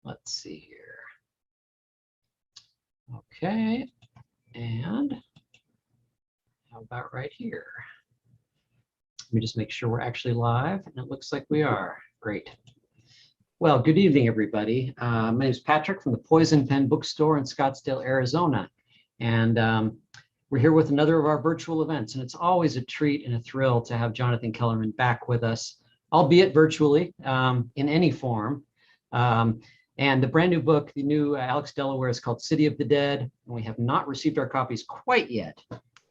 Let's see here. Okay, and how about right here? Let me just make sure we're actually live, and it looks like we are. Great. Well, good evening, everybody. My name is Patrick from the Poison Pen Bookstore in Scottsdale, Arizona, and we're here with another of our virtual events, and it's always a treat and a thrill to have Jonathan Kellerman back with us, albeit virtually, in any form. And the brand new book, the new Alex Delaware, is called City of the Dead, and we have not received our copies quite yet,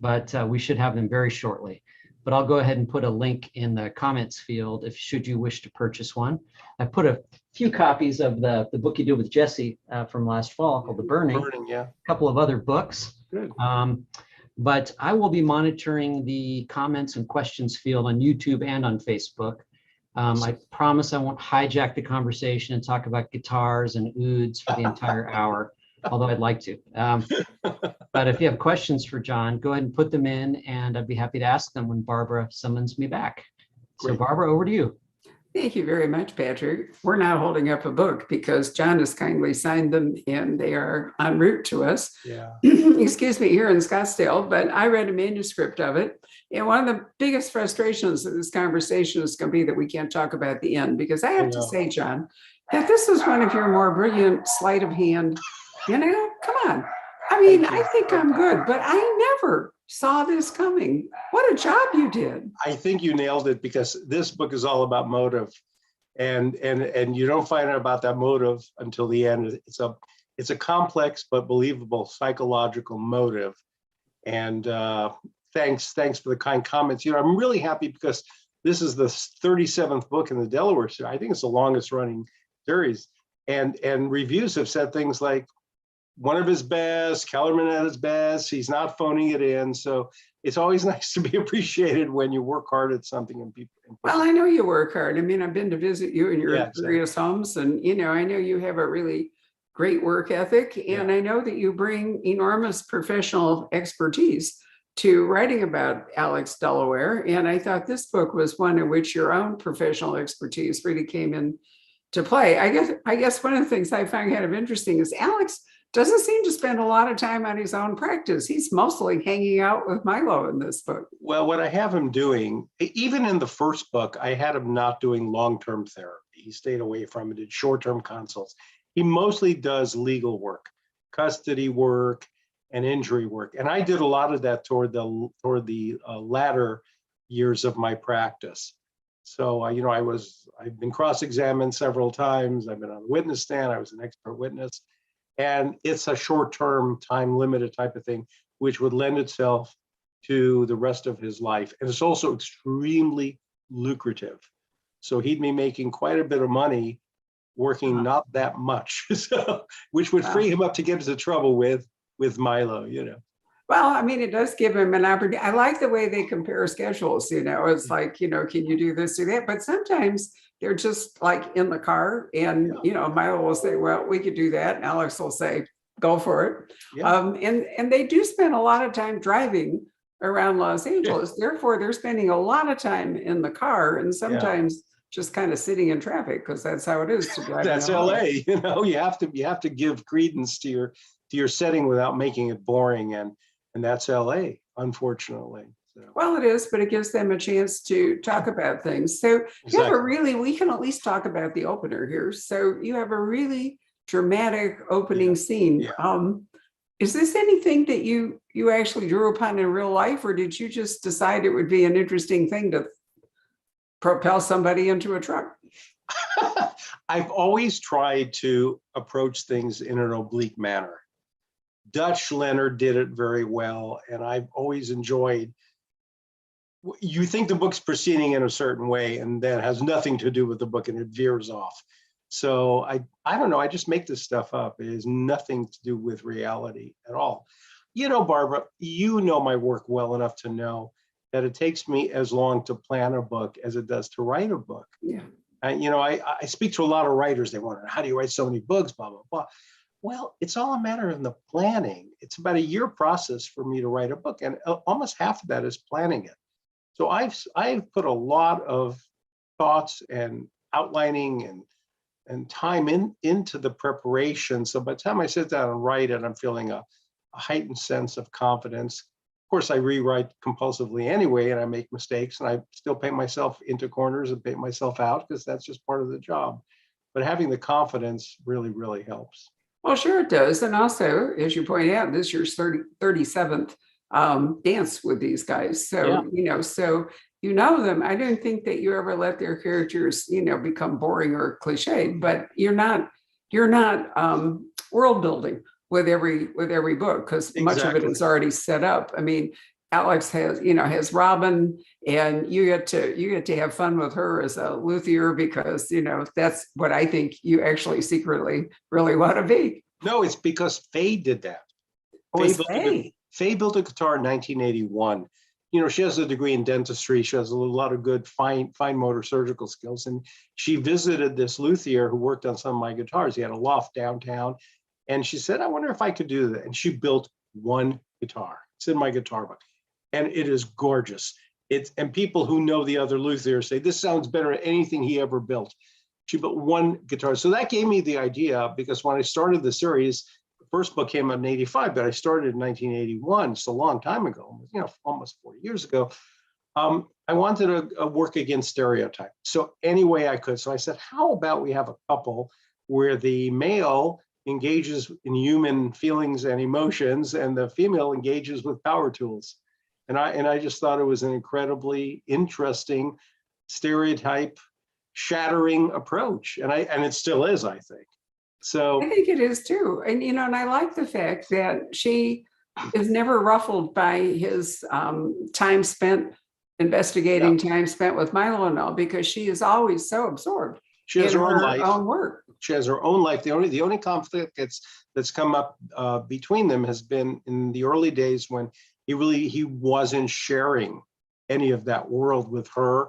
but we should have them very shortly. But I'll go ahead and put a link in the comments field if should you wish to purchase one. I put a few copies of the book you did with Jesse from last fall called The Burning. Yeah. A couple of other books. Good. But I will be monitoring the comments and questions field on YouTube and on Facebook. I promise I won't hijack the conversation and talk about guitars and ouds for the entire hour, although I'd like to. But if you have questions for John, go ahead and put them in, and I'd be happy to ask them when Barbara summons me back. Great. So Barbara, over to you. Thank you very much, Patrick. We're now holding up a book because John has kindly signed them and they are en route to us. Yeah. Excuse me, here in Scottsdale, but I read a manuscript of it. And one of the biggest frustrations of this conversation is going to be that we can't talk about the end, because I have to say, John, that this is one of your more brilliant sleight of hand. Come on. I mean, I think I'm good, but I never saw this coming. What a job you did. I think you nailed it, because this book is all about motive, and you don't find out about that motive until the end. It's a complex but believable psychological motive. And thanks for the kind comments. I'm really happy because this is the 37th book in the Delaware series. I think it's the longest running series, and reviews have said things like, one of his best, Kellerman at his best, he's not phoning it in. So it's always nice to be appreciated when you work hard at something and people. Well, I know you work hard. I mean, I've been to visit you in your various homes, and I know you have a really great work ethic, and I know that you bring enormous professional expertise to writing about Alex Delaware. And I thought this book was one in which your own professional expertise really came in to play. I guess one of the things I find kind of interesting is Alex doesn't seem to spend a lot of time on his own practice. He's mostly hanging out with Milo in this book. Well, what I have him doing, even in the first book, I had him not doing long-term therapy. He stayed away from it, did short-term consults. He mostly does legal work, custody work, and injury work. And I did a lot of that toward the latter years of my practice. So, I've been cross-examined several times. I've been on the witness stand. I was an expert witness. And it's a short-term, time-limited type of thing, which would lend itself to the rest of his life. And it's also extremely lucrative. So he'd be making quite a bit of money working not that much, so, which would free him up to get into trouble with Milo, Well, I mean, it does give him an opportunity. I like the way they compare schedules, it's like, can you do this, do that? But sometimes they're just like in the car and, Milo will say, well, we could do that. And Alex will say, go for it. Yeah. And they do spend a lot of time driving around Los Angeles. Yeah. Therefore, they're spending a lot of time in the car and sometimes just kind of sitting in traffic, because that's how it is to drive. That's LA. You have to give credence to your setting without making it boring. And that's LA, unfortunately. So. Well, it is, but it gives them a chance to talk about things. So you have we can at least talk about the opener here. So you have a really dramatic opening scene. Yeah. Is this anything that you actually drew upon in real life, or did you just decide it would be an interesting thing to propel somebody into a truck? I've always tried to approach things in an oblique manner. Dutch Leonard did it very well, and I've always enjoyed. You think the book's proceeding in a certain way, and that has nothing to do with the book, and it veers off. So I don't know. I just make this stuff up. It has nothing to do with reality at all. Barbara, my work well enough to know that it takes me as long to plan a book as it does to write a book. Yeah. And I speak to a lot of writers. They wonder, how do you write so many books? Blah blah blah. Well, it's all a matter of the planning. It's about a year process for me to write a book, and almost half of that is planning it. So I've put a lot of thoughts and outlining time into the preparation. So by the time I sit down and write it, I'm feeling a heightened sense of confidence. Of course, I rewrite compulsively anyway, and I make mistakes, and I still paint myself into corners and paint myself out because that's just part of the job. But having the confidence really, really helps. Well, sure it does. And also, as you point out, this is your 37th dance with these guys. So, Yeah. So you know them. I didn't think that you ever let their characters, become boring or cliched, but you're not world building with every book, because much of it is already set up. I mean, Alex has Robin, and you get to have fun with her as a luthier, because that's what I think you actually secretly really want to be. No, it's because Faye did that. Faye built a guitar in 1981. She has a degree in dentistry. She has a lot of good fine motor surgical skills. And she visited this luthier who worked on some of my guitars. He had a loft downtown. And she said, I wonder if I could do that. And she built one guitar. It's in my guitar book. And it is gorgeous. And people who know the other luthiers say, this sounds better than anything he ever built. She built one guitar. So that gave me the idea, because when I started the series, the first book came out in 85, but I started in 1981. It's a long time ago, almost 40 years ago. I wanted to work against stereotype. So any way I could. So I said, how about we have a couple where the male engages in human feelings and emotions, and the female engages with power tools. And I just thought it was an incredibly interesting stereotype shattering approach. And it still is, I think. So I think it is too. And, and I like the fact that she is never ruffled by his time spent investigating, time spent with Milo and all, because she is always so absorbed. She has her own life. Own work. She has her own life. The only conflict that's come up between them has been in the early days, when he wasn't sharing any of that world with her,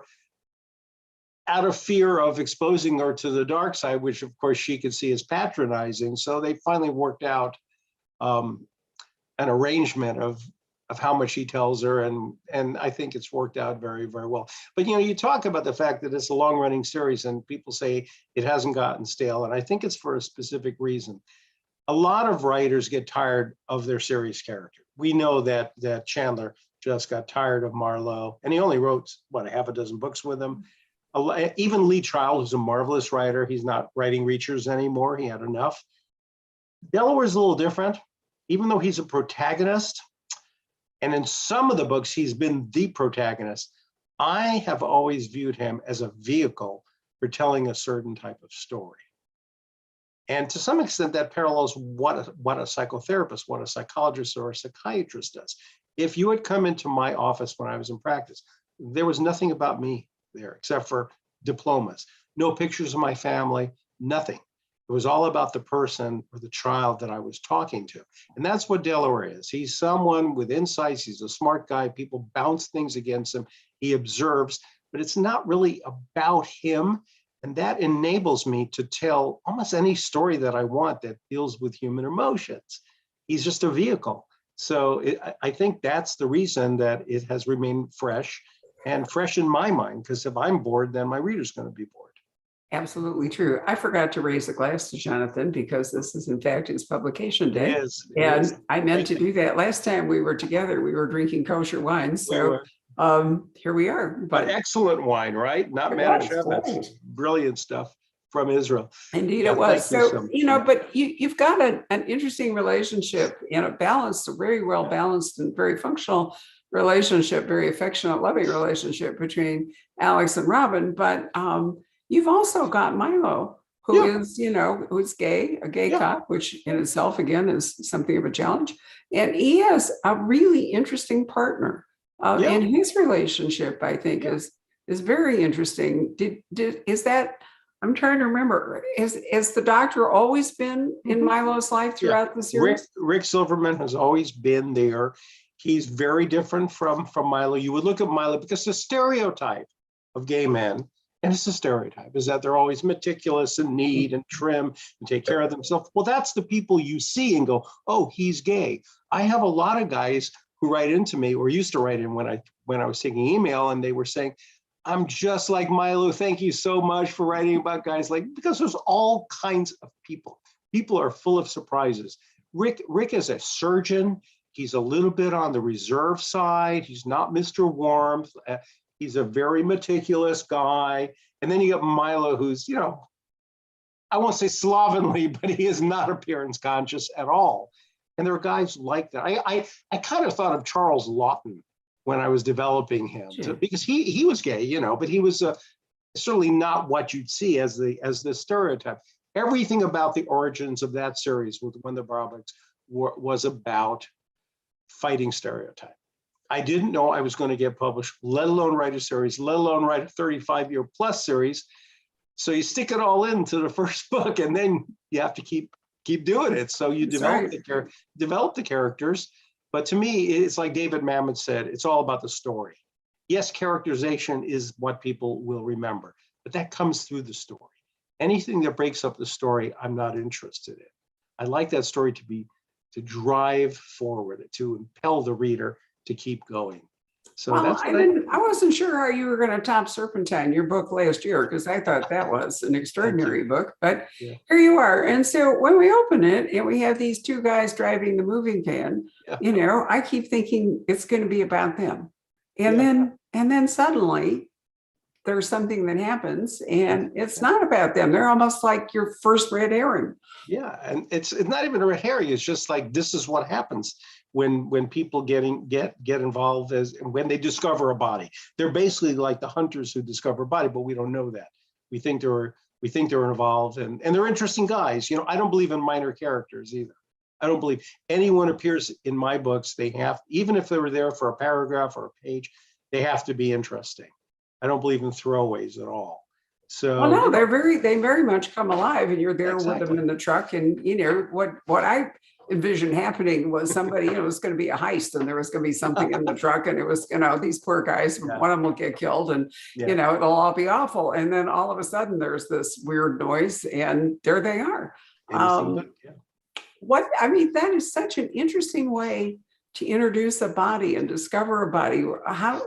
out of fear of exposing her to the dark side, which of course she could see as patronizing. So they finally worked out an arrangement of how much he tells her, and I think it's worked out very, very well. But you talk about the fact that it's a long-running series, and people say it hasn't gotten stale, and I think it's for a specific reason. A lot of writers get tired of their series character. We know that Chandler just got tired of Marlowe, and he only wrote a half a dozen books with him. Even Lee Child, who's a marvelous writer, he's not writing Reachers anymore. He had enough. Delaware's a little different, even though he's a protagonist. And in some of the books, he's been the protagonist. I have always viewed him as a vehicle for telling a certain type of story. And to some extent, that parallels what a psychotherapist, what a psychologist or a psychiatrist does. If you had come into my office when I was in practice, there was nothing about me there except for diplomas, no pictures of my family, nothing. It was all about the person or the child that I was talking to. And that's what Delaware is. He's someone with insights. He's a smart guy. People bounce things against him. He observes, but it's not really about him. And that enables me to tell almost any story that I want that deals with human emotions. He's just a vehicle. So I think that's the reason that it has remained fresh, and fresh in my mind, because if I'm bored, then my reader's going to be bored. Absolutely true. I forgot to raise a glass to Jonathan, because this is in fact his publication day. I meant to do that last time we were together. We were drinking kosher wine. So here we are. But excellent wine, right? Not Manischewitz. Brilliant stuff from Israel. Indeed, it was. So, but you've got an interesting relationship, a balanced, a very well balanced and very functional relationship, very affectionate, loving relationship between Alex and Robin. But you've also got Milo, who is, who's gay, a gay cop, which in itself, again, is something of a challenge. And he has a really interesting partner. And his relationship, I think, is very interesting. Is that, I'm trying to remember, has the doctor always been in Milo's life throughout the series? Rick Silverman has always been there. He's very different from Milo. You would look at Milo, because the stereotype of gay men, and it's a stereotype, is that they're always meticulous and neat and trim and take care of themselves. Well, that's the people you see and go, oh, he's gay. I have a lot of guys who write into me, or used to write in when I was taking email, and they were saying, I'm just like Milo. Thank you so much for writing about guys like, because there's all kinds of people. People are full of surprises. Rick is a surgeon. He's a little bit on the reserve side. He's not Mr. Warmth. He's a very meticulous guy. And then you got Milo, who's, you know, I won't say slovenly, but he is not appearance conscious at all. And there are guys like that. I kind of thought of Charles Lawton when I was developing him, because he was gay, you know, but he was certainly not what you'd see as the stereotype. Everything about the origins of that series with When the Brobding's was about fighting stereotype. I didn't know I was going to get published, let alone write a series, let alone write a 35-year plus series. So you stick it all into the first book, and then you have to keep doing it. So you develop the characters. But to me, it's like David Mamet said, it's all about the story. Yes, characterization is what people will remember, but that comes through the story. Anything that breaks up the story, I'm not interested in. I like that story to drive forward, to impel the reader to keep going. So well, that's I wasn't sure how you were going to top Serpentine, your book last year, because I thought that was an extraordinary book, but here you are. And so when we open it and we have these two guys driving the moving van, you know, I keep thinking it's going to be about them. And then suddenly there's something that happens and it's not about them. They're almost like your first red herring. Yeah, and it's not even a red herring. It's just like, this is what happens when people get involved when they discover a body. They're basically like the hunters who discover a body, but we don't know that. We think they're involved, and they're interesting guys. You know, I don't believe in minor characters either. I don't believe anyone appears in my books. They have, even if they were there for a paragraph or a page, they have to be interesting. I don't believe in throwaways at all. So well, no, they very much come alive, and you're there with them in the truck. And you know what I envisioned happening was somebody, you know, it was going to be a heist, and there was going to be something in the truck, and it was, you know, these poor guys, one of them will get killed, and you know, it'll all be awful. And then all of a sudden, there's this weird noise, and there they are. What I mean, that is such an interesting way to introduce a body and discover a body.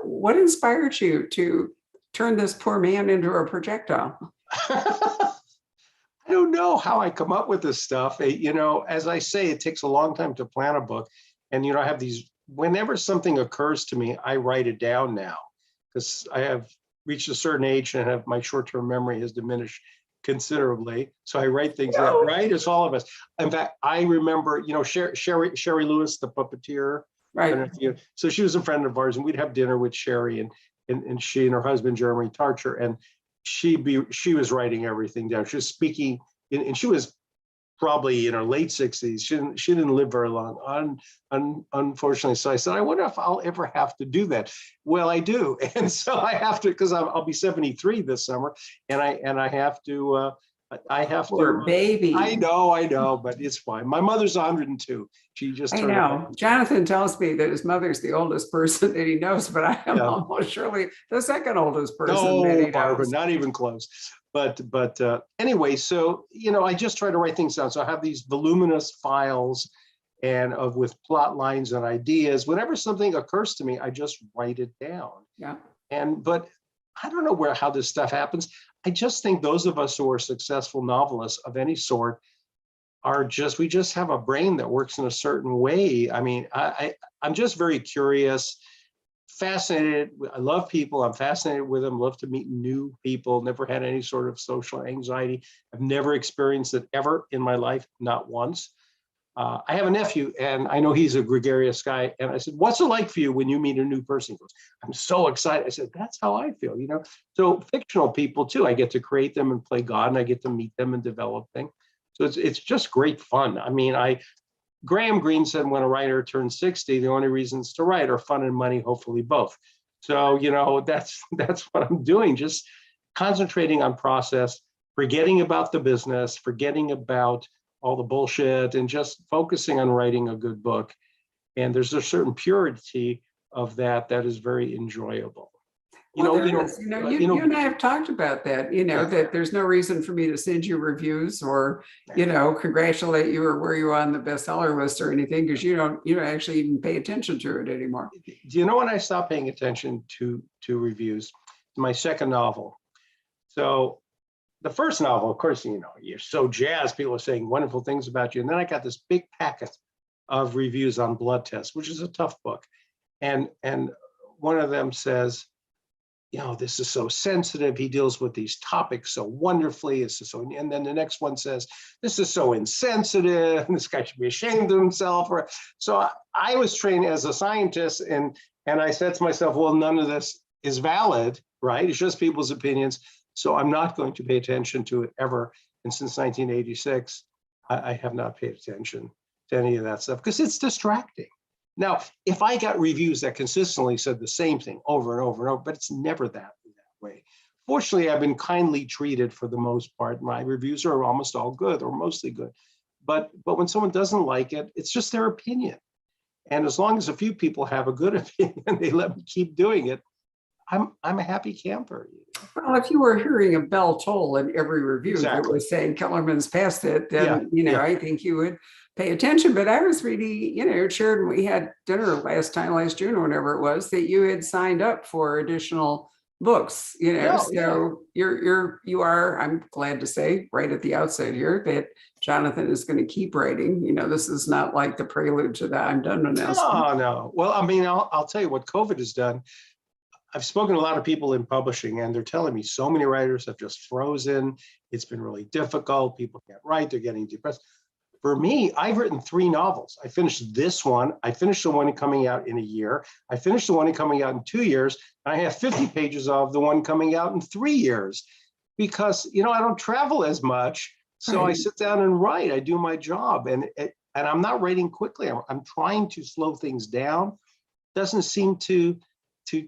What inspired you to turn this poor man into a projectile? I don't know how I come up with this stuff. You know, as I say, it takes a long time to plan a book. And, you know, I have these, whenever something occurs to me, I write it down now, because I have reached a certain age and my short-term memory has diminished considerably. So I write things down, right? It's all of us. In fact, I remember, you know, Sherry Lewis, the puppeteer. Right. So she was a friend of ours, and we'd have dinner with Sherry, and she and her husband, Jeremy Tarcher, and she was writing everything down. She was speaking, and she was probably in her late 60s. She didn't live very long, unfortunately. So I said, I wonder if I'll ever have to do that. Well, I do, and so I have to, because I'll be 73 this summer, and I have to. Poor baby. I know, but it's fine. My mother's 102. She just turned. I know. Jonathan tells me that his mother's the oldest person that he knows, but I am almost surely the second oldest person. No, Barbara, not even close. But anyway, so you know, I just try to write things down. So I have these voluminous files, and with plot lines and ideas. Whenever something occurs to me, I just write it down. Yeah. But I don't know how this stuff happens. I just think those of us who are successful novelists of any sort we just have a brain that works in a certain way. I mean, I'm just very curious, fascinated. I love people. I'm fascinated with them, love to meet new people, never had any sort of social anxiety. I've never experienced it ever in my life, not once. I have a nephew, and I know he's a gregarious guy. And I said, what's it like for you when you meet a new person? He goes, I'm so excited. I said, that's how I feel, you know? So fictional people too, I get to create them and play God, and I get to meet them and develop things. So it's just great fun. I mean, Graham Greene said when a writer turns 60, the only reasons to write are fun and money, hopefully both. So, you know, that's what I'm doing, just concentrating on process, forgetting about the business, forgetting about all the bullshit, and just focusing on writing a good book. And there's a certain purity of that is very enjoyable. You and I have talked about that, you know, that there's no reason for me to send you reviews or, you know, congratulate you or where you are on the bestseller list or anything, because you don't actually even pay attention to it anymore. Do you know when I stopped paying attention to reviews? my second novel. So the first novel, of course, you know, you're so jazzed. People are saying wonderful things about you. And then I got this big packet of reviews on Blood Test, which is a tough book. And one of them says, you know, this is so sensitive. He deals with these topics so wonderfully. It's so, and then the next one says, this is so insensitive. This guy should be ashamed of himself. So I was trained as a scientist, and I said to myself, well, none of this is valid, right? It's just people's opinions. So I'm not going to pay attention to it ever. And since 1986, I have not paid attention to any of that stuff because it's distracting. Now, if I got reviews that consistently said the same thing over and over and over, but it's never that way. Fortunately, I've been kindly treated for the most part. My reviews are almost all good or mostly good. But when someone doesn't like it, it's just their opinion. And as long as a few people have a good opinion, they let me keep doing it, I'm a happy camper. Well, if you were hearing a bell toll in every review that Exactly. was saying Kellerman's passed it, then, Yeah, I think you would pay attention. But I was really, shared, when we had dinner last June or whenever it was, that you had signed up for additional books, so you are, I'm glad to say right at the outset here that Jonathan is going to keep writing. This is not like the prelude to that I'm done announcement. No. Well, I mean, I'll tell you what COVID has done. I've spoken to a lot of people in publishing, and they're telling me so many writers have just frozen. It's been really difficult. People can't write. They're getting depressed. For me, I've written 3 novels. I finished this one. I finished the one coming out in a year. I finished the one coming out in 2 years. And I have 50 pages of the one coming out in 3 years because, I don't travel as much. So Right. I sit down and write. I do my job. And I'm not writing quickly. I'm trying to slow things down. Doesn't seem to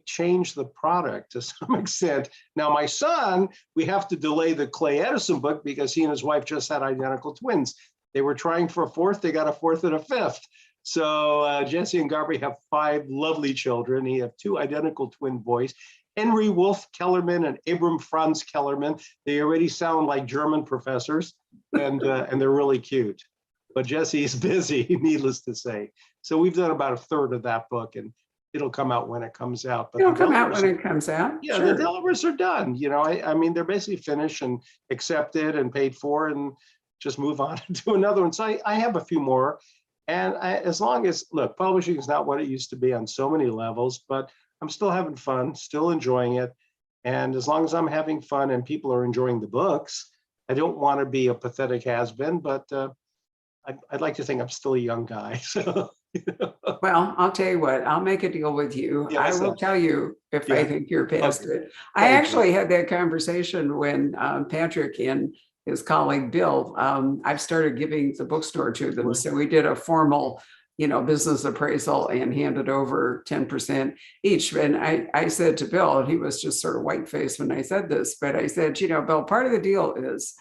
change the product to some extent. Now, my son, we have to delay the Clay Edison book because he and his wife just had identical twins. They were trying for a 4th, they got a 4th and a 5th. So Jesse and Garvey have 5 lovely children. He have 2 identical twin boys, Henry Wolf Kellerman and Abram Franz Kellerman. They already sound like German professors, and they're really cute. But Jesse is busy, needless to say. So we've done about a third of that book, and it'll come out when it comes out. But It'll come out when it comes out. Yeah, Sure. the Delawares are done. I mean, they're basically finished and accepted and paid for, and just move on to another one. So I have a few more. And as long as, look, publishing is not what it used to be on so many levels, but I'm still having fun, still enjoying it. And as long as I'm having fun and people are enjoying the books, I don't want to be a pathetic has-been, but I'd like to think I'm still a young guy. So. Well, I'll tell you what, I'll make a deal with you. Yeah, I will tell you if I think you're past it. I actually had that conversation when Patrick and his colleague Bill, I've started giving the bookstore to them. So we did a formal, business appraisal and handed over 10% each. And I said to Bill, and he was just sort of white-faced when I said this, but I said, Bill, part of the deal is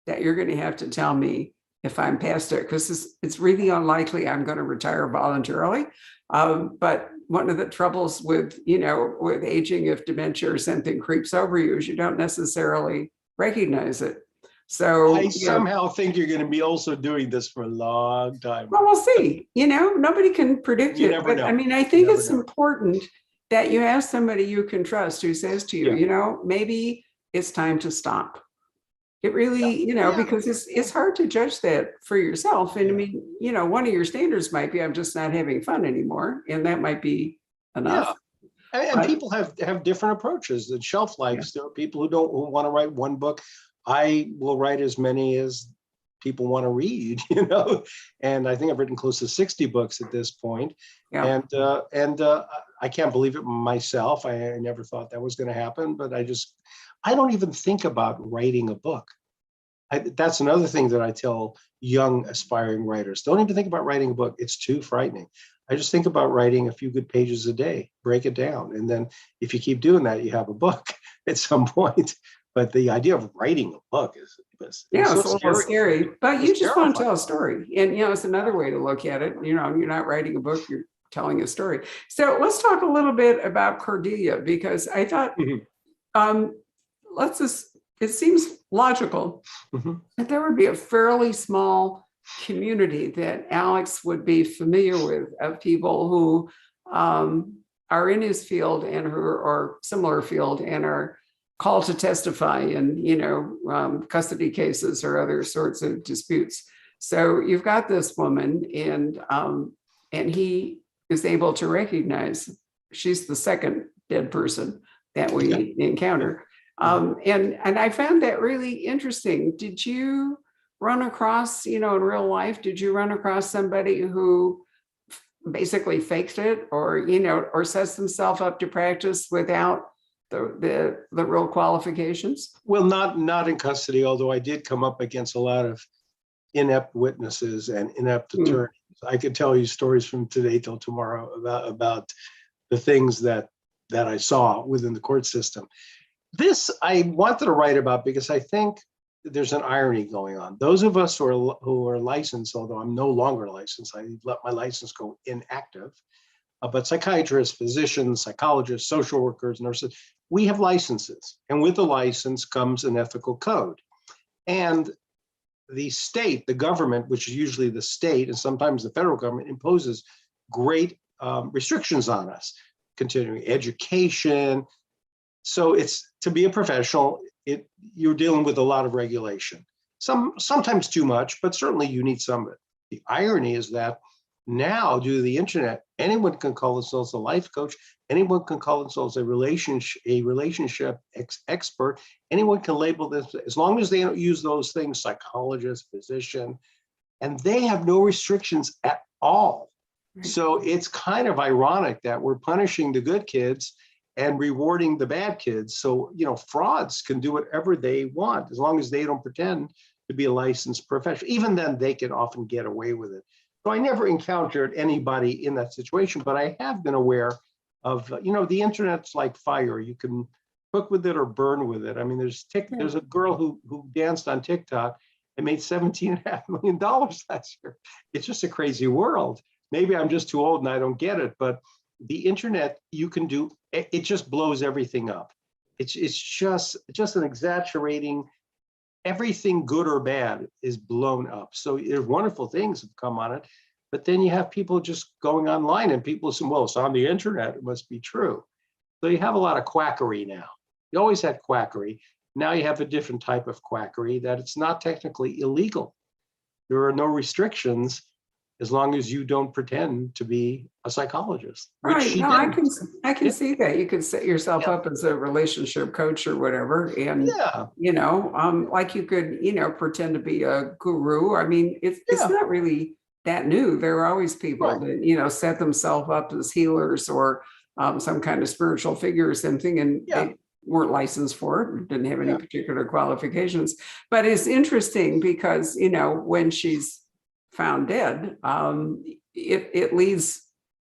that you're going to have to tell me if I'm past it, because it's really unlikely I'm going to retire voluntarily. But one of the troubles with aging, if dementia or something creeps over you, is you don't necessarily recognize it. So I somehow think you're going to be also doing this for a long time. Well, we'll see. Nobody can predict it. But I mean, I think it's important that you have somebody you can trust who says to you, maybe it's time to stop. It really, because it's hard to judge that for yourself. And I mean, one of your standards might be, I'm just not having fun anymore. And that might be enough. Yeah. And people have different approaches. The shelf lives. There are people who want to write one book. I will write as many as people want to read, and I think I've written close to 60 books at this point. Yeah. And I can't believe it myself. I never thought that was going to happen, but I don't even think about writing a book. That's another thing that I tell young aspiring writers. Don't even think about writing a book. It's too frightening. I just think about writing a few good pages a day, break it down. And then if you keep doing that, you have a book at some point. But the idea of writing a book is it's a little scary, but you just want to tell a story. And, it's another way to look at it. You're not writing a book, you're telling a story. So let's talk a little bit about Cordelia, because I thought, it seems logical that there would be a fairly small community that Alex would be familiar with of people who are in his field and who are similar field and are called to testify in, custody cases or other sorts of disputes. So you've got this woman, and he is able to recognize she's the second dead person that we encounter. And I found that really interesting. Did you run across, in real life, did you run across somebody who basically faked it, or, or sets themselves up to practice without the real qualifications? Well, not in custody, although I did come up against a lot of inept witnesses and inept attorneys. I could tell you stories from today till tomorrow about the things that I saw within the court system. This I wanted to write about because I think there's an irony going on. Those of us who are licensed, although I'm no longer licensed, I let my license go inactive, but psychiatrists, physicians, psychologists, social workers, nurses, we have licenses. And with the license comes an ethical code. And the state, the government, which is usually the state and sometimes the federal government, imposes great restrictions on us, continuing education. So it's, to be a professional, you're dealing with a lot of regulation. Sometimes too much, but certainly you need some of it. The irony is that now, due to the internet, anyone can call themselves a life coach. Anyone can call themselves a relationship expert. Anyone can label this, as long as they don't use those things, psychologist, physician, and they have no restrictions at all. Right. So it's kind of ironic that we're punishing the good kids and rewarding the bad kids. So, frauds can do whatever they want as long as they don't pretend to be a licensed professional. Even then, they can often get away with it. So I never encountered anybody in that situation, but I have been aware of, the internet's like fire. You can cook with it or burn with it. I mean, there's a girl who danced on TikTok and made $17.5 million last year. It's just a crazy world. Maybe I'm just too old and I don't get it, but the internet, you can do, it just blows everything up. It's just an exaggerating, everything good or bad is blown up. So there's wonderful things have come on it, but then you have people just going online and people say, well, it's on the internet, it must be true. So you have a lot of quackery now. You always had quackery. Now you have a different type of quackery that it's not technically illegal. There are no restrictions as long as you don't pretend to be a psychologist. Right. No, I can see that. You could set yourself up as a relationship coach or whatever. And, like you could, pretend to be a guru. I mean, it's not really that new. There are always people that, set themselves up as healers or some kind of spiritual figure or something. And they weren't licensed for it, didn't have any particular qualifications. But it's interesting because, when she's found dead, it leads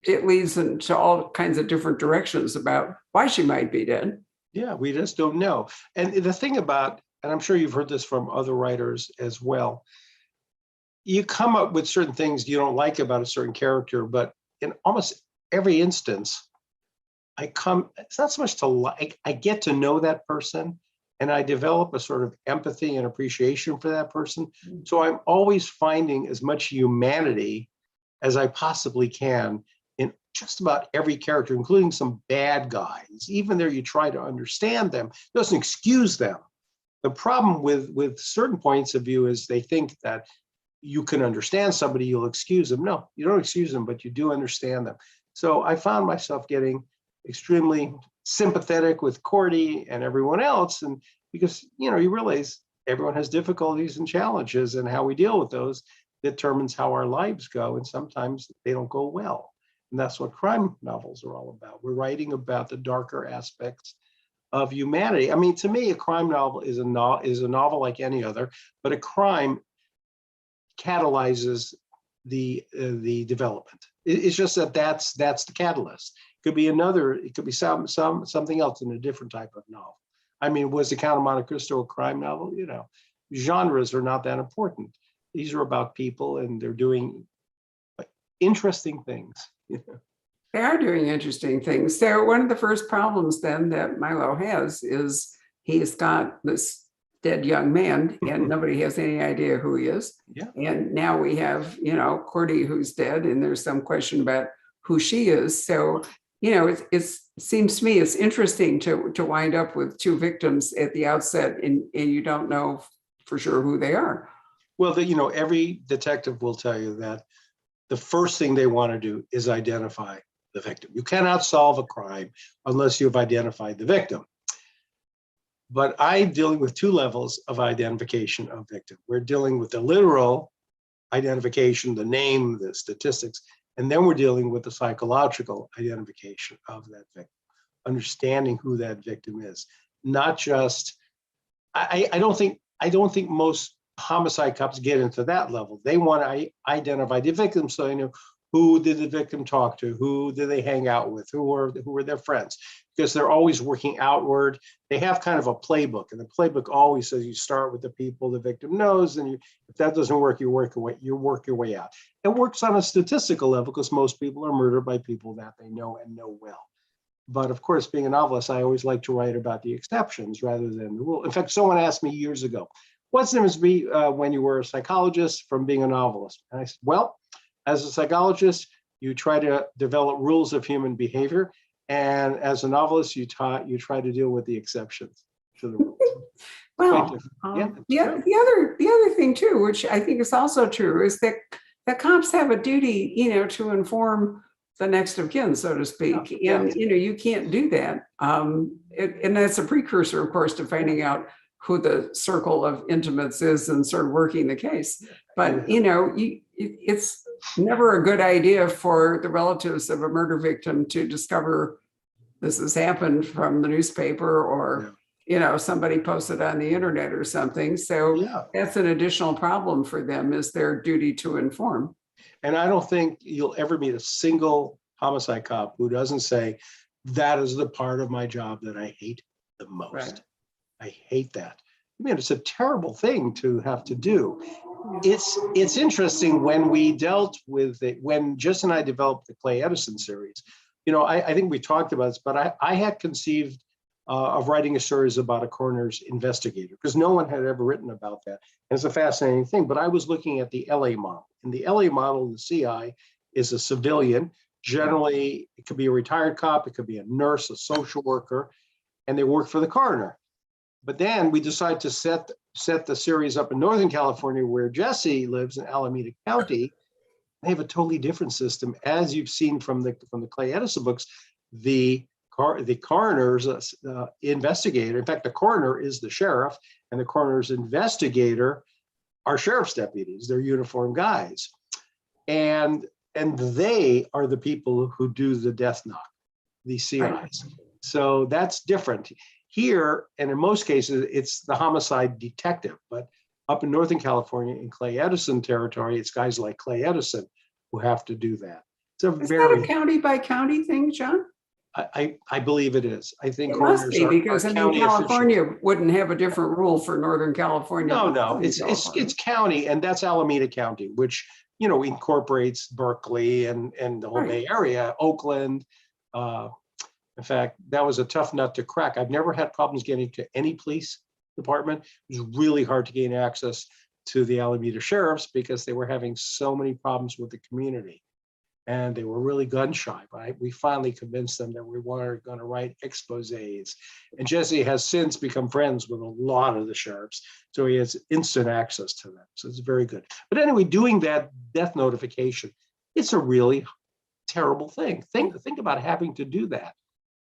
into all kinds of different directions about why she might be dead. Yeah, we just don't know. And the thing about, and I'm sure you've heard this from other writers as well, you come up with certain things you don't like about a certain character, but in almost every instance, it's not so much to like, I get to know that person and I develop a sort of empathy and appreciation for that person. So I'm always finding as much humanity as I possibly can in just about every character, including some bad guys. Even there, you try to understand them. It doesn't excuse them. The problem with certain points of view is they think that you can understand somebody, you'll excuse them. No, you don't excuse them, but you do understand them. So I found myself getting extremely sympathetic with Cordy and everyone else. And because, you realize everyone has difficulties and challenges, and how we deal with those determines how our lives go. And sometimes they don't go well. And that's what crime novels are all about. We're writing about the darker aspects of humanity. I mean, to me, a crime novel is a novel like any other, but a crime catalyzes the development. It's just that's the catalyst. It could be something else in a different type of novel. I mean, was The Count of Monte Cristo a crime novel? Genres are not that important. These are about people and they're doing interesting things. They are doing interesting things. So one of the first problems then that Milo has is he's got this dead young man and nobody has any idea who he is. Yeah. And now we have, Cordy who's dead and there's some question about who she is. So it seems to me it's interesting to wind up with two victims at the outset, and you don't know for sure who they are. Well, every detective will tell you that the first thing they want to do is identify the victim. You cannot solve a crime unless you've identified the victim. But I'm dealing with two levels of identification of victim. We're dealing with the literal identification, the name, the statistics, and then we're dealing with the psychological identification of that victim, understanding who that victim is. Not just, I don't think most homicide cops get into that level. They want to identify the victim, so they know who did the victim talk to, who did they hang out with, who were their friends, because they're always working outward. They have kind of a playbook, and the playbook always says you start with the people the victim knows, and if that doesn't work, you work your way out. It works on a statistical level because most people are murdered by people that they know and know well. But of course, being a novelist, I always like to write about the exceptions rather than the rule. In fact, someone asked me years ago, what's the difference when you were a psychologist from being a novelist? And I said, well, as a psychologist, you try to develop rules of human behavior. And as a novelist, you try to deal with the exceptions to the rules. Well, the other thing too, which I think is also true, is that the cops have a duty, to inform the next of kin, so to speak. Yeah. And, you can't do that. And that's a precursor, of course, to finding out who the circle of intimates is and sort of working the case. But, it's never a good idea for the relatives of a murder victim to discover this has happened from the newspaper or, somebody posted on the internet or something. So that's an additional problem for them, is their duty to inform. And I don't think you'll ever meet a single homicide cop who doesn't say, that is the part of my job that I hate the most. Right. I hate that. I mean, it's a terrible thing to have to do. It's interesting when we dealt with it, when Jess and I developed the Clay Edison series, I think we talked about this, but I had conceived of writing a series about a coroner's investigator because no one had ever written about that. And it's a fascinating thing, but I was looking at the LA model. In the LA model, the CI is a civilian. Generally, it could be a retired cop, it could be a nurse, a social worker, and they work for the coroner. But then we decided to set the series up in Northern California, where Jesse lives in Alameda County. They have a totally different system, as you've seen from the Clay Edison books. The coroner's investigator, in fact, the coroner is the sheriff, and the coroner's investigator are sheriff's deputies. They're uniformed guys, and they are the people who do the death knock, the CIs. Right. So that's different. Here, and in most cases, it's the homicide detective, but up in Northern California in Clay Edison territory, it's guys like Clay Edison who have to do that. Is that a county by county thing, John? I believe it is. I think it must be, because California wouldn't have a different rule for Northern California. No, it's county, and that's Alameda County, which incorporates Berkeley and the whole Bay Area, Oakland. In fact, that was a tough nut to crack. I've never had problems getting to any police department. It was really hard to gain access to the Alameda sheriffs because they were having so many problems with the community. And they were really gun shy, but we finally convinced them that we were going to write exposés. And Jesse has since become friends with a lot of the sheriffs, so he has instant access to them. So it's very good. But anyway, doing that death notification, it's a really terrible thing. Think about having to do that.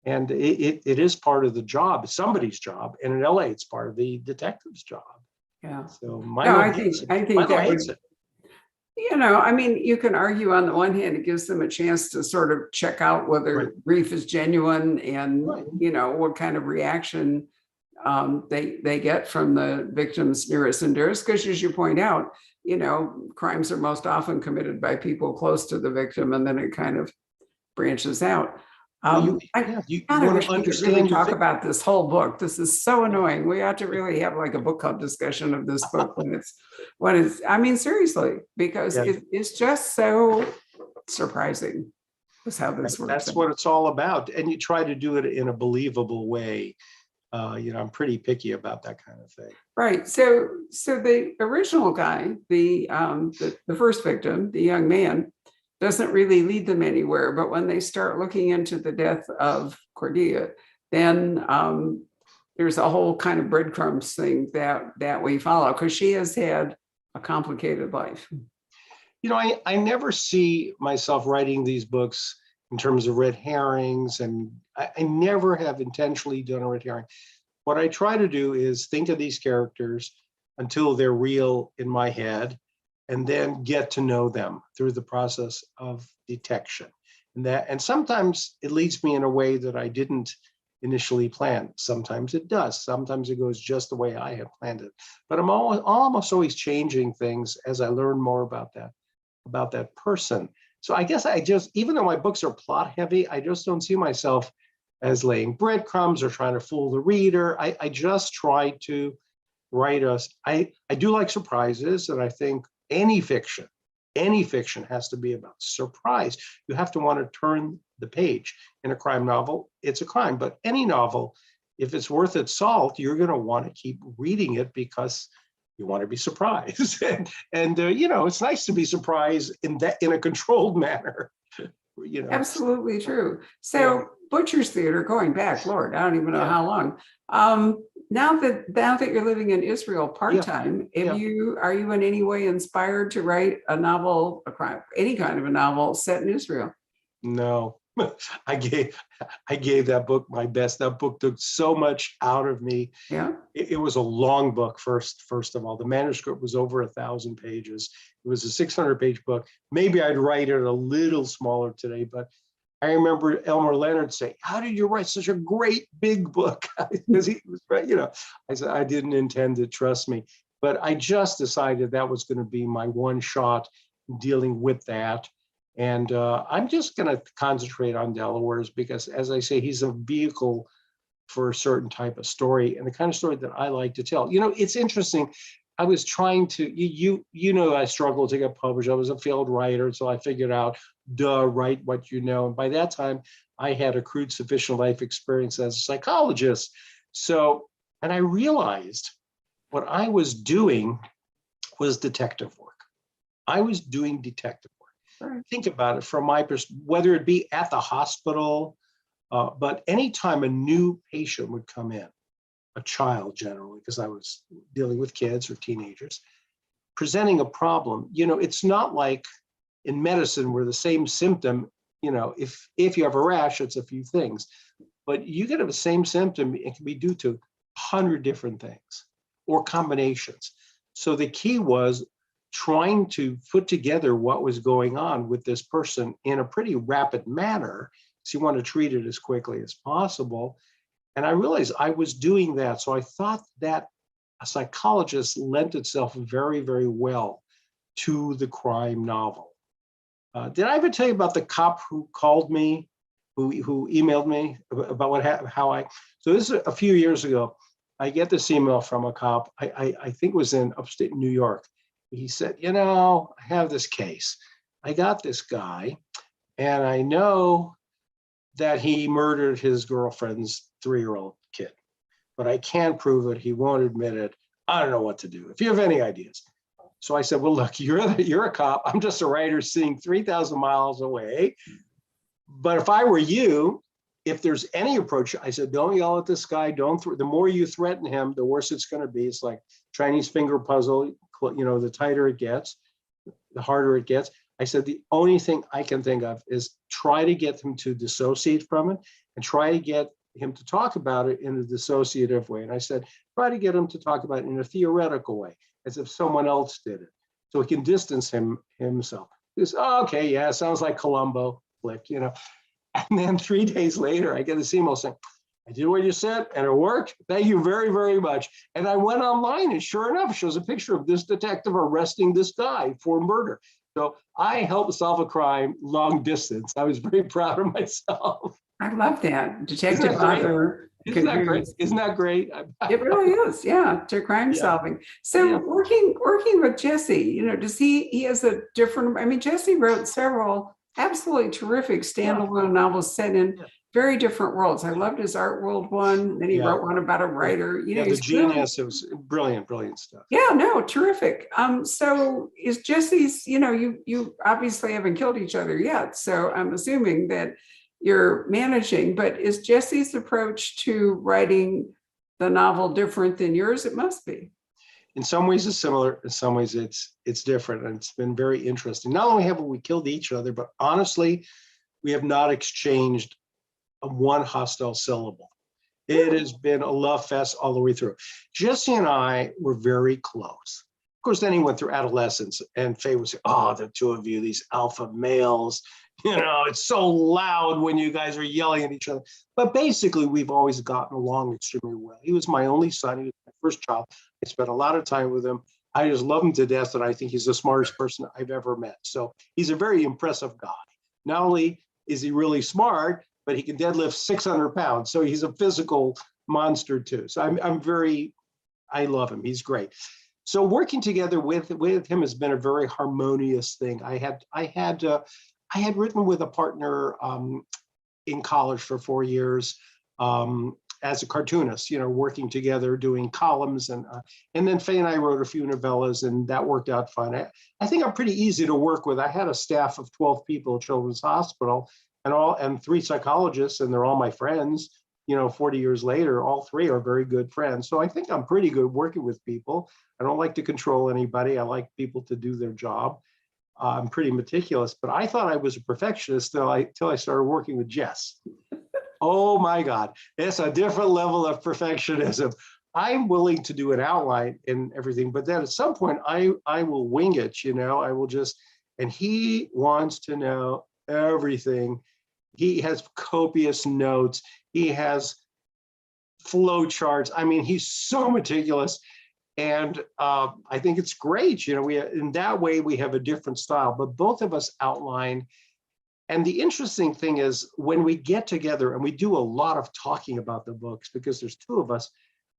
And it is part of the job, somebody's job. And in LA, it's part of the detective's job. Yeah. So I think that hates it. You can argue on the one hand, it gives them a chance to sort of check out whether grief is genuine and, what kind of reaction they get from the victim's nearest and dearest. Because as you point out, crimes are most often committed by people close to the victim, and then it kind of branches out. You want to understand. Really talk about this whole book. This is so annoying. We ought to really have like a book club discussion of this book when it's. I mean, seriously, because it's just so surprising. Is how this works. That's what it's all about, and you try to do it in a believable way. I'm pretty picky about that kind of thing. Right. So the original guy, the first victim, the young man, doesn't really lead them anywhere. But when they start looking into the death of Cordelia, then there's a whole kind of breadcrumbs thing that we follow, because she has had a complicated life. You know, I never see myself writing these books in terms of red herrings, and I never have intentionally done a red herring. What I try to do is think of these characters until they're real in my head, and then get to know them through the process of detection. And sometimes it leads me in a way that I didn't initially plan. Sometimes it does. Sometimes it goes just the way I have planned it. But I'm almost always changing things as I learn more about that person. So I guess even though my books are plot heavy, I just don't see myself as laying breadcrumbs or trying to fool the reader. I just try to write us. I do like surprises, and I think any fiction has to be about surprise. You have to want to turn the page. In a crime novel, it's a crime, but any novel, if it's worth its salt, you're going to want to keep reading it because you want to be surprised. and you know, it's nice to be surprised in a controlled manner. You know, absolutely true. So yeah. Butcher's Theater, going back, Lord, I don't even know how long. Now that you're living in Israel part-time, are you in any way inspired to write a novel, any kind of a novel set in Israel? No. I gave that book my best. That book took so much out of me. Yeah. It was a long book, first of all. The manuscript was over 1,000 pages. It was a 600-page book. Maybe I'd write it a little smaller today, but I remember Elmer Leonard saying, "How did you write such a great big book?" Because he was right, you know. I said, I didn't intend to, trust me. But I just decided that was going to be my one shot dealing with that. And I'm just going to concentrate on Delaware's because, as I say, he's a vehicle for a certain type of story and the kind of story that I like to tell. You know, it's interesting. I was trying to, you know, I struggled to get published. I was a failed writer, so I figured out, write what you know. And by that time, I had accrued sufficient life experience as a psychologist. So, and I realized what I was doing was detective work. I was doing detective work. Right. Think about it from my perspective, whether it be at the hospital, but anytime a new patient would come in, a child generally, because I was dealing with kids or teenagers, presenting a problem, you know, it's not like in medicine where the same symptom, you know, if you have a rash, it's a few things, but you get the same symptom, it can be due to 100 different things or combinations. So the key was trying to put together what was going on with this person in a pretty rapid manner. So you want to treat it as quickly as possible. And I realized I was doing that. So I thought that a psychologist lent itself very, very well to the crime novel. Did I ever tell you about the cop who called me, who emailed me about so this is a few years ago. I get this email from a cop, I think it was in upstate New York. He said, you know, I have this case. I got this guy, and I know that he murdered his girlfriend's 3-year-old kid, but I can't prove it. He won't admit it. I don't know what to do. If you have any ideas. So I said, well, look, you're a cop. I'm just a writer sitting 3,000 miles away. But if I were you, if there's any approach, I said, don't yell at this guy. The more you threaten him, the worse it's going to be. It's like Chinese finger puzzle. You know, the tighter it gets, the harder it gets. I said, the only thing I can think of is try to get him to dissociate from it and try to get him to talk about it in a dissociative way. And I said, try to get him to talk about it in a theoretical way, as if someone else did it, so he can distance himself. He says, oh, okay, yeah, sounds like Columbo flick, you know. And then 3 days later, I get this email saying, I did what you said and it worked. Thank you very, very much. And I went online and sure enough, it shows a picture of this detective arresting this guy for murder. So I helped solve a crime long distance. I was very proud of myself. I love that. Detective author. Isn't that great? Isn't that great? It really is. Yeah. To crime solving. So working with Jesse, you know, does he has a different, I mean, Jesse wrote several absolutely terrific standalone novels set in very different worlds. I loved his art world one. Then he Yeah. wrote one about a writer. You know, The he's really, genius. It was brilliant, brilliant stuff. yeah, no, terrific. So is Jesse's, you know, you obviously haven't killed each other yet. So I'm assuming that you're managing, but is Jesse's approach to writing the novel different than yours? It must be. In some ways it's similar, in some ways it's different, and it's been very interesting. Not only have we killed each other, but honestly, we have not exchanged one hostile syllable. It has been a love fest all the way through. Jesse and I were very close. Of course, then he went through adolescence, and Faye would say, "Oh, the two of you, these alpha males, you know, it's so loud when you guys are yelling at each other." But basically, we've always gotten along extremely well. He was my only son. He was my first child. I spent a lot of time with him. I just love him to death, and I think he's the smartest person I've ever met. So he's a very impressive guy. Not only is he really smart, but he can deadlift 600 pounds. So he's a physical monster too. So I love him. He's great. So working together with him has been a very harmonious thing. I had written with a partner in college for 4 years as a cartoonist, you know, working together, doing columns, and then Faye and I wrote a few novellas, and that worked out fine. I think I'm pretty easy to work with. I had a staff of 12 people at Children's Hospital, and 3 psychologists, and they're all my friends. You know, 40 years later, all 3 are very good friends. So I think I'm pretty good working with people. I don't like to control anybody. I like people to do their job. I'm pretty meticulous, but I thought I was a perfectionist till I started working with Jess. Oh my God, it's a different level of perfectionism. I'm willing to do an outline and everything, but then at some point I will wing it, you know, I will just, and he wants to know everything. He has copious notes. He has flow charts. I mean, he's so meticulous. And I think it's great. You know, in that way, we have a different style, but both of us outline. And the interesting thing is when we get together, and we do a lot of talking about the books because there's 2 of us,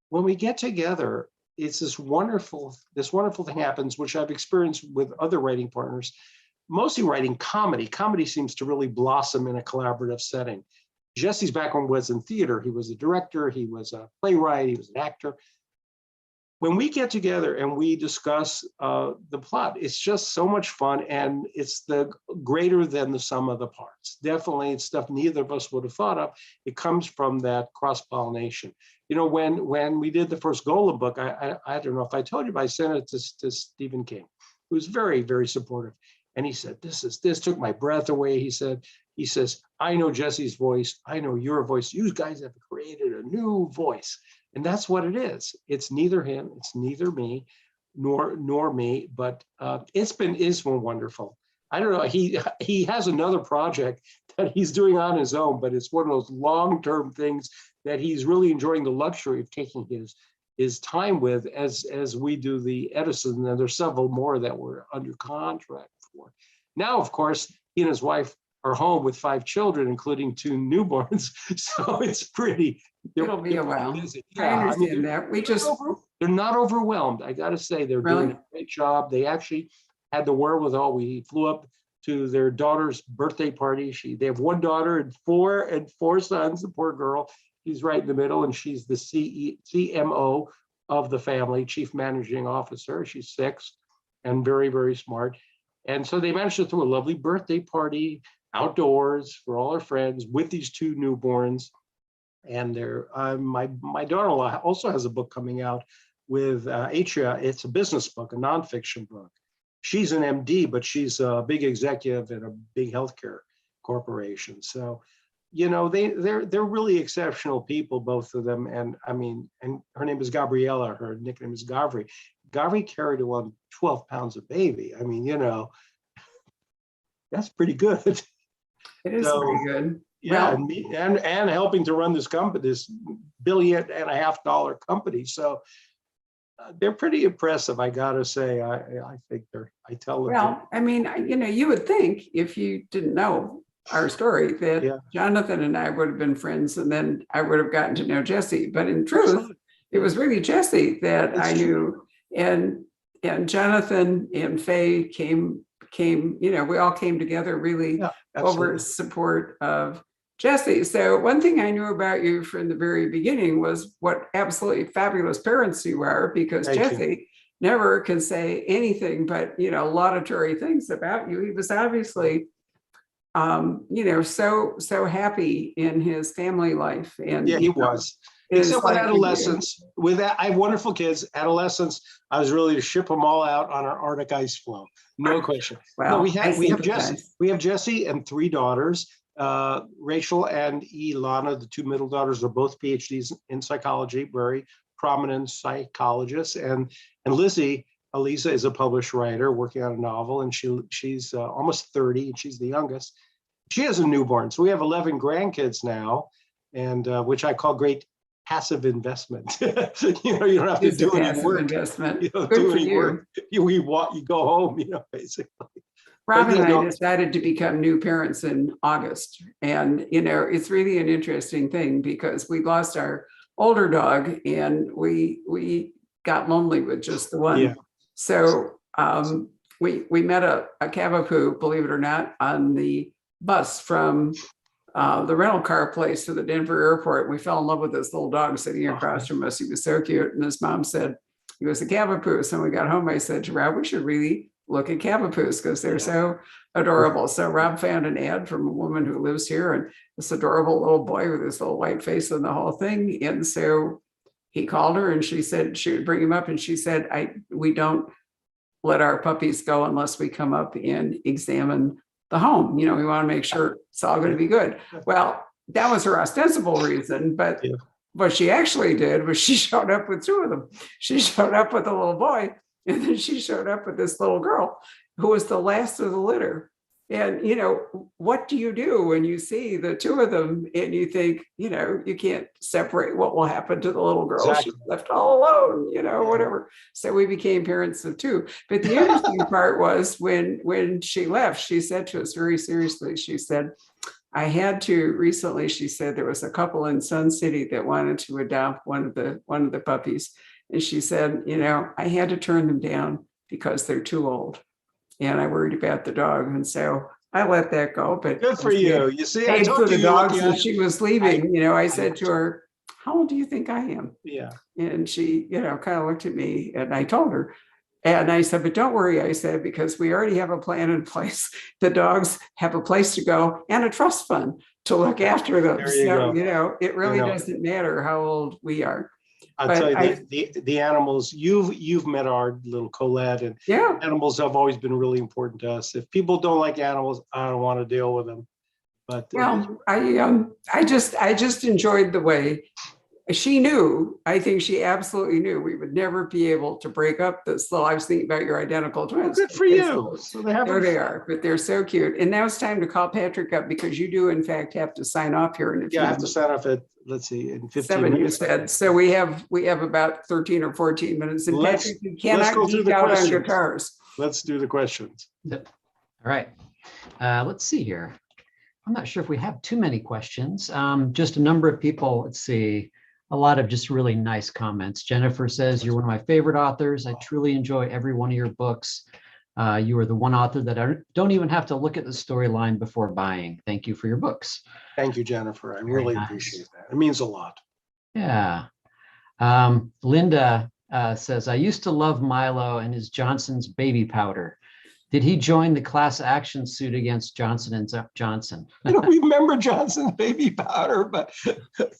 when we get together, it's this wonderful thing happens, which I've experienced with other writing partners, mostly writing comedy. Comedy seems to really blossom in a collaborative setting. Jesse's background was in theater. He was a director, he was a playwright, he was an actor. When we get together and we discuss the plot, it's just so much fun, and it's the greater than the sum of the parts. Definitely, it's stuff neither of us would have thought of. It comes from that cross-pollination. You know, when we did the first Golem book, I don't know if I told you, but I sent it to Stephen King, who was very, very supportive. And he said, this took my breath away. He says, I know Jesse's voice. I know your voice. You guys have created a new voice. And that's what it is. It's neither him, it's neither me, nor me, but it's been wonderful. I don't know, he has another project that he's doing on his own, but it's one of those long-term things that he's really enjoying the luxury of taking his time with as we do the Edison, and there's several more that we're under contract for. Now, of course, he and his wife are home with 5 children, including 2 newborns. So it's pretty. It'll be a while. Yeah, I understand that. They're not overwhelmed. I got to say, they're doing a great job. They actually had the wherewithal. We flew up to their daughter's birthday party. They have 1 daughter and 4 sons. The poor girl, she's right in the middle, and she's the CMO of the family, chief managing officer. She's 6 and very, very smart. And so they managed to throw a lovely birthday party outdoors for all her friends with these 2 newborns. And my daughter-in-law also has a book coming out with Atria. It's a business book, a nonfiction book. She's an MD, but she's a big executive in a big healthcare corporation. So, you know, they're really exceptional people, both of them. And I mean, and her name is Gabriella. Her nickname is Gavri. Gavri carried around 12 pounds of baby. I mean, you know, that's pretty good. It is pretty good. Yeah, well, and helping to run this company, this $1.5 billion company. So they're pretty impressive, I gotta say. I think I tell them. Well, I mean, you know, you would think if you didn't know our story that Jonathan and I would have been friends, and then I would have gotten to know Jesse. But in truth, it was really Jesse that I knew, and Jonathan and Faye came, you know, we all came together really over support of Jesse, so one thing I knew about you from the very beginning was what absolutely fabulous parents you are, because Thank you. Jesse never can say anything but, laudatory things about you. He was obviously, so happy in his family life. And Yeah, he was. Except with adolescence, I have wonderful kids. Adolescents, I was ready to ship them all out on our Arctic ice floe. No question. Well, No, we have Jesse. We have Jesse and 3 daughters. Rachel and Ilana, the 2 middle daughters, are both PhDs in psychology, very prominent psychologists. And Lizzie, Elisa, is a published writer working on a novel, and she's almost 30, and she's the youngest. She has a newborn, so we have 11 grandkids now, and which I call great passive investment. You don't have to do any work. Investment. You don't Good do for any you. work. You go home, basically. Rob and I decided to become new parents in August. And, it's really an interesting thing because we lost our older dog and we got lonely with just the one. Yeah. So we met a Cavapoo, believe it or not, on the bus from the rental car place to the Denver airport. We fell in love with this little dog sitting across from us. He was so cute. And his mom said he was a Cavapoo. So when we got home, I said to Rob, we should really look at Cavapoos because they're so adorable. So Rob found an ad from a woman who lives here, and this adorable little boy with his little white face and the whole thing. And so he called her and she said she would bring him up. And she said, we don't let our puppies go unless we come up and examine the home. We want to make sure it's all going to be good. Well, that was her ostensible reason, but what she actually did was she showed up with 2 of them. She showed up with a little boy, and then she showed up with this little girl who was the last of the litter. And, what do you do when you see the 2 of them and you think, you can't separate what will happen to the little girl? Exactly. She's left all alone, whatever. So we became parents of 2. But the interesting part was when she left, she said to us very seriously, she said, I had to recently, she said, there was a couple in Sun City that wanted to adopt one of the puppies. And she said, I had to turn them down because they're too old. And I worried about the dog. And so I let that go. But good for you. You see, I paid told for the you dogs as she was leaving. I said to her, how old do you think I am? Yeah. And she, kind of looked at me, and I told her. And I said, but don't worry, I said, because we already have a plan in place. The dogs have a place to go and a trust fund to look after them. There you go. It really doesn't matter how old we are. I'll tell you, the animals, you've met our little Colette, and animals have always been really important to us. If people don't like animals, I don't want to deal with them. But I just enjoyed the way she knew. I think she absolutely knew we would never be able to break up this. So I was thinking about your identical twins. Good for you. So there they are, but they're so cute. And now it's time to call Patrick up because you do in fact have to sign off here in a few minutes. I have to sign off at, let's see, in 15 7 minutes. You said. So we have about 13 or 14 minutes. And Patrick, you cannot geek out on guitars. Let's do the questions. All right. Let's see here. I'm not sure if we have too many questions. Just a number of people. Let's see. A lot of just really nice comments. Jennifer says, you're one of my favorite authors. I truly enjoy every one of your books. You are the one author that I don't even have to look at the storyline before buying. Thank you for your books. Thank you, Jennifer. I really appreciate that. It means a lot. Yeah. Linda says, I used to love Milo and his Johnson's baby powder. Did he join the class action suit against Johnson & Johnson? I don't remember Johnson's baby powder, but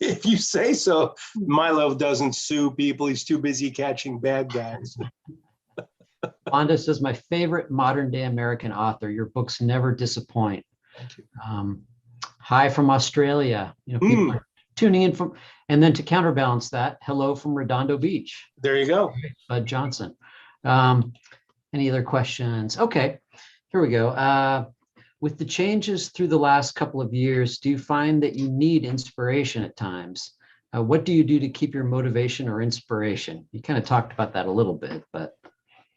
if you say so. Milo doesn't sue people. He's too busy catching bad guys. Wanda says, my favorite modern day American author. Your books never disappoint. Thank you. Hi from Australia. People are tuning in from, and then to counterbalance that, hello from Redondo Beach. There you go. Bud Johnson. Any other questions? Okay, here we go. With the changes through the last couple of years, do you find that you need inspiration at times? What do you do to keep your motivation or inspiration? You kind of talked about that a little bit, but.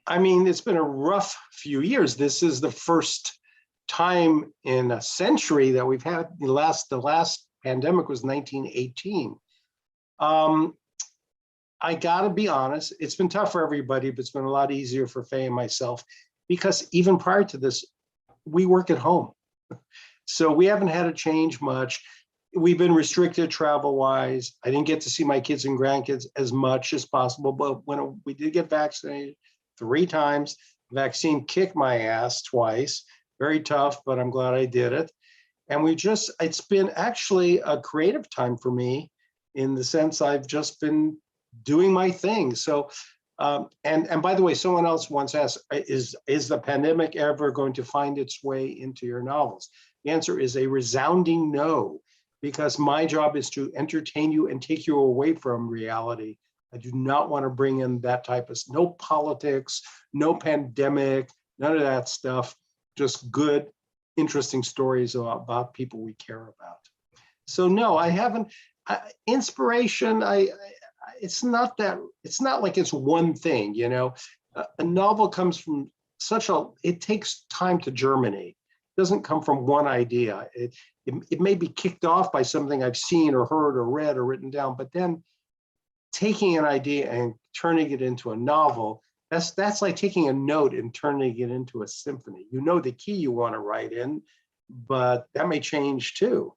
I mean, it's been a rough few years. This is the first time in a century that we've had. The last pandemic was 1918. I gotta be honest, it's been tough for everybody, but it's been a lot easier for Faye and myself because even prior to this, we work at home. So we haven't had to change much. we've been restricted travel-wise. I didn't get to see my kids and grandkids as much as possible, but when we did get vaccinated 3 times, vaccine kicked my ass twice. Very tough, but I'm glad I did it. And it's been actually a creative time for me in the sense I've just been doing my thing. So, and by the way, someone else once asked, is the pandemic ever going to find its way into your novels? The answer is a resounding no, because my job is to entertain you and take you away from reality. I do not want to bring in that type of, no politics, no pandemic, none of that stuff, just good, interesting stories about people we care about. So no, I haven't, inspiration, it's not like it's one thing, you know. A novel comes from it takes time to germinate. It doesn't come from one idea. It may be kicked off by something I've seen or heard or read or written down, but then taking an idea and turning it into a novel, that's like taking a note and turning it into a symphony. You know the key you want to write in, but that may change too.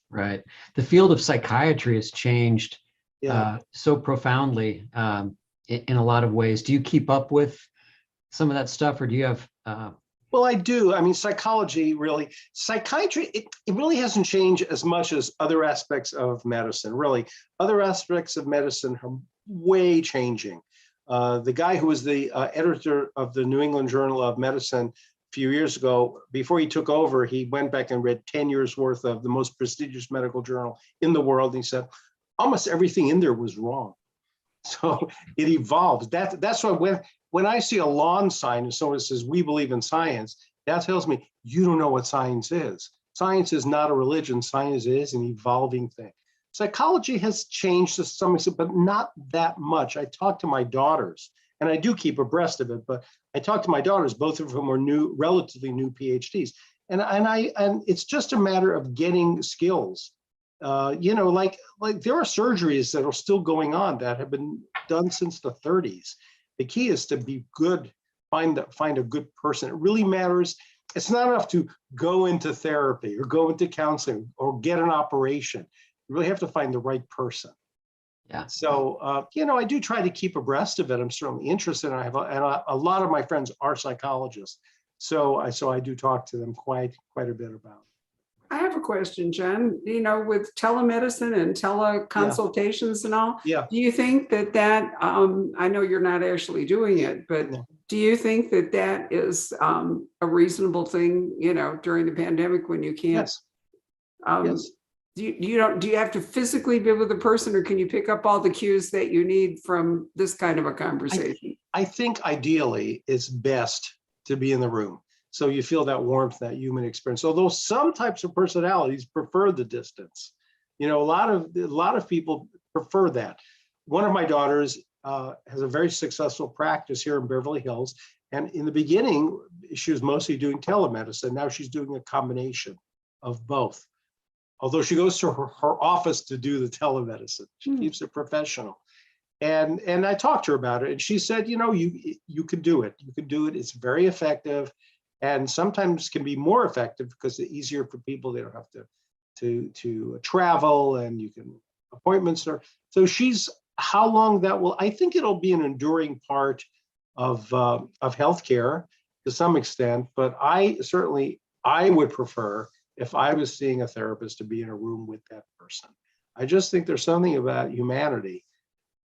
Right. The field of psychiatry has changed so profoundly in a lot of ways. Do you keep up with some of that stuff, or do you have? Well, I do. I mean, psychology, really, psychiatry, it really hasn't changed as much as other aspects of medicine. Really, other aspects of medicine are way changing. The guy who was the editor of the New England Journal of Medicine a few years ago, before he took over, he went back and read 10 years worth of the most prestigious medical journal in the world. And he said, almost everything in there was wrong. So it evolves. That's why when I see a lawn sign and someone says, we believe in science, that tells me you don't know what science is. Science is not a religion. Science is an evolving thing. Psychology has changed to some extent, but not that much. I talk to my daughters, and I do keep abreast of it, but I talk to my daughters, both of whom are relatively new PhDs. And it's just a matter of getting skills. You know, like there are surgeries that are still going on that have been done since the 30s. The key is to be good, find a good person. It really matters. It's not enough to go into therapy or go into counseling or get an operation. You really have to find the right person. Yeah. So, you know, I do try to keep abreast of it. I'm certainly interested. And a lot of my friends are psychologists. So I do talk to them quite a bit about it. I have a question, Jen. You know, with telemedicine and teleconsultations and all, do you think that I know you're not actually doing it, but do you think that is a reasonable thing, you know, during the pandemic when you can't? Yes. Yes. Do you have to physically be with the person, or can you pick up all the cues that you need from this kind of a conversation? I think ideally it's best to be in the room. So you feel that warmth, that human experience. Although some types of personalities prefer the distance. You know, a lot of people prefer that. One of my daughters has a very successful practice here in Beverly Hills. And in the beginning, she was mostly doing telemedicine. Now she's doing a combination of both. Although she goes to her office to do the telemedicine. She keeps it professional. And I talked to her about it, and she said, you know, you could do it. You could do it. It's very effective. And sometimes can be more effective because it's easier for people. They don't have to travel, and you can appointments. So how long that will, I think it'll be an enduring part of healthcare to some extent, but I would prefer, if I was seeing a therapist, to be in a room with that person. I just think there's something about humanity,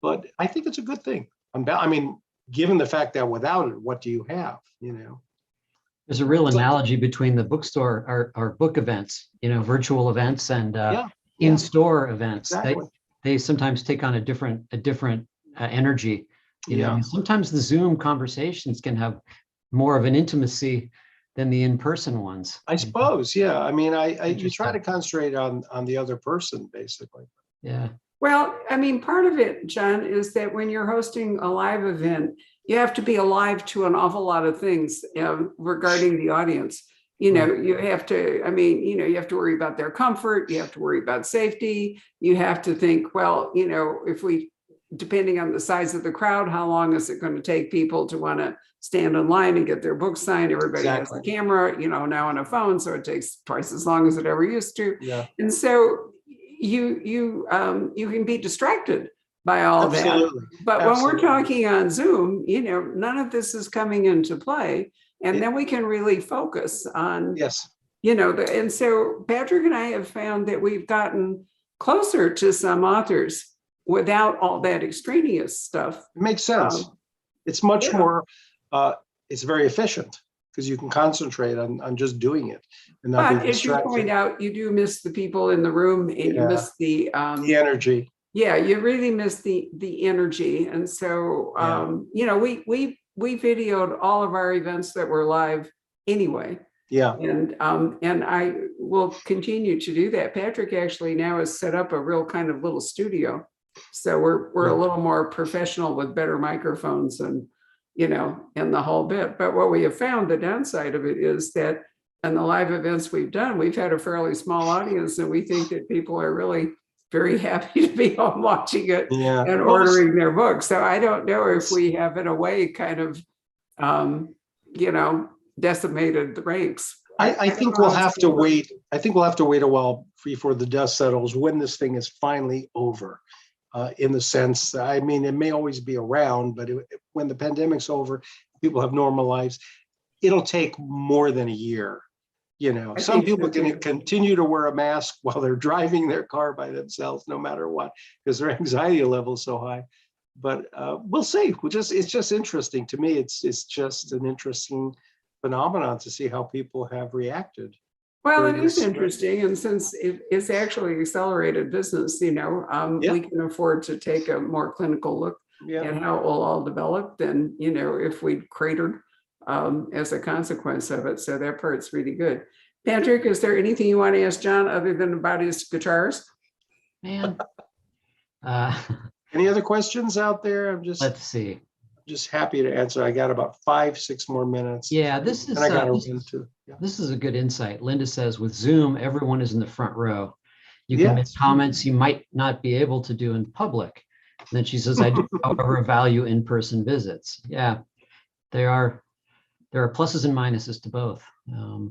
but I think it's a good thing. I mean, given the fact that without it, what do you have, you know? There's a real analogy between the bookstore or book events, you know, virtual events and in-store events. Exactly. They sometimes take on a different energy. You know, sometimes the Zoom conversations can have more of an intimacy than the in-person ones. I suppose, yeah. I mean, you try to concentrate on the other person, basically. Yeah. Well, I mean, part of it, John, is that when you're hosting a live event, you have to be alive to an awful lot of things regarding the audience. You know, you have to, I mean, you know, you have to worry about their comfort. You have to worry about safety. You have to think, well, you know, depending on the size of the crowd, how long is it going to take people to want to stand in line and get their book signed. Everybody has Exactly. a camera, now on a phone, so it takes twice as long as it ever used to. Yeah, And so you can be distracted by all that. absolutely. But when we're Absolutely. talking on Zoom, none of this is coming into play. And then we can really focus on, Yes, and so Patrick and I have found that we've gotten closer to some authors without all that extraneous stuff. it makes sense. It's much yeah. more, it's very efficient because you can concentrate on just doing it and not But be as you distracted. point out, you do miss the people in the room, and you Yeah. miss the The energy. yeah, you really miss the energy. And so we videoed all of our events that were live anyway. Yeah, And I will continue to do that. Patrick actually now has set up a real kind of little studio. So we're a little more professional with better microphones and and the whole bit. But what we have found, the downside of it is that in the live events we've done, we've had a fairly small audience, and we think that people are really very happy to be home watching it yeah. and Well, ordering their books. So I don't know if we have, in a way, kind of decimated the ranks. I think we'll have to wait. I think we'll have to wait a while before the dust settles when this thing is finally over. In the sense, I mean, it may always be around, but when the pandemic's over, people have normal lives. It'll take more than a year. Some people can continue to wear a mask while they're driving their car by themselves, no matter what, because their anxiety level is so high. But we'll see. It's just interesting to me. It's just an interesting phenomenon to see how people have reacted. Well, it is interesting, and since it's actually accelerated business, we can afford to take a more clinical look at how it will all develop than if we'd cratered as a consequence of it. So that part's really good. Patrick, is there anything you want to ask John other than about his guitars? Man. Any other questions out there? Let's see. Just happy to answer. I got about 5-6 more minutes. Yeah, this is and I got to run too. Yeah. This is a good insight. Linda says with Zoom, everyone is in the front row. You can make comments you might not be able to do in public. And then she says, I do, however, value in-person visits. Yeah, there are pluses and minuses to both.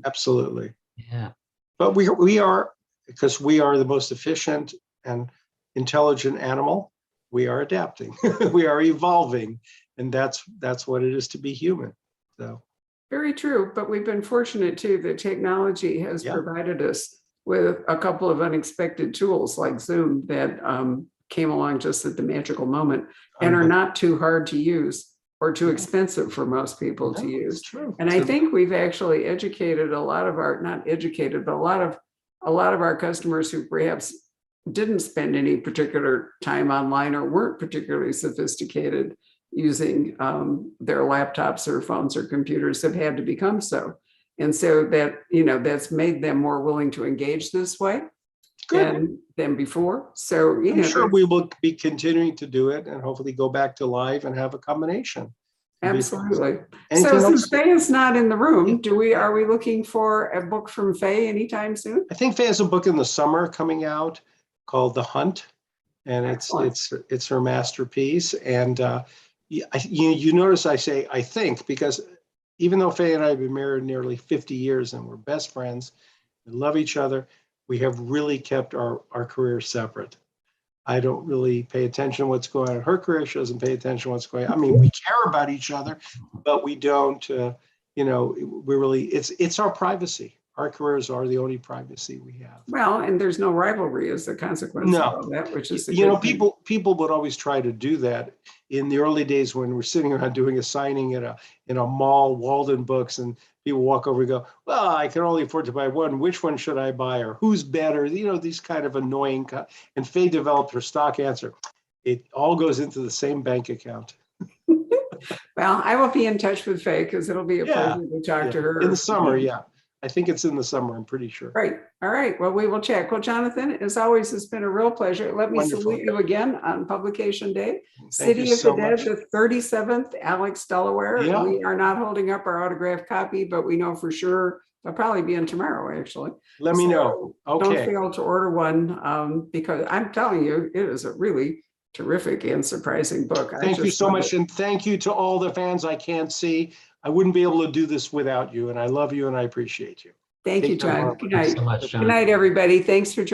Absolutely. Yeah. But we are, because we are the most efficient and intelligent animal, we are adapting. We are evolving. And that's what it is to be human. So very true. But we've been fortunate too that technology has provided us with a couple of unexpected tools like Zoom that came along just at the magical moment and are not too hard to use or too expensive for most people to use. True. And I think we've actually educated a lot of our, not educated, but a lot of our customers who perhaps didn't spend any particular time online or weren't particularly sophisticated using their laptops or phones or computers have had to become so. And so that, that's made them more willing to engage this way than before. So, I'm sure we will be continuing to do it and hopefully go back to live and have a combination. Absolutely. So since Faye is not in the room, are we looking for a book from Faye anytime soon? I think Faye has a book in the summer coming out called The Hunt, and it's her masterpiece. And you notice I say I think, because even though Faye and I have been married nearly 50 years and we're best friends, we love each other, we have really kept our careers separate. I don't really pay attention to what's going on in her career. She doesn't pay attention to what's going on. I mean, we care about each other, but we don't, it's our privacy. Our careers are the only privacy we have. Well, and there's no rivalry as a consequence of that, which is people would always try to do that in the early days when we're sitting around doing a signing in a mall, Walden Books, and people walk over and go, well, I can only afford to buy one. Which one should I buy? Or who's better? These kind of annoying. And Faye developed her stock answer. It all goes into the same bank account. Well, I will be in touch with Faye because it'll be a pleasure to talk to her. In the summer, I think it's in the summer, I'm pretty sure. Right. All right. Well, we will check. Well, Jonathan, as always, it's been a real pleasure. Let me salute you again on publication day. City of the Dead, the 37th, Alex Delaware. Yeah. We are not holding up our autographed copy, but we know for sure they'll probably be in tomorrow, actually. Let me know. Okay. Don't fail to order one because I'm telling you, it is a really terrific and surprising book. Thank you so love much. it. And thank you to all the fans I can't see. I wouldn't be able to do this without you. And I love you and I appreciate you. Thank you, Take care, John. Barbara. Good Thanks night. so much, Good John. night, everybody. Thanks for joining.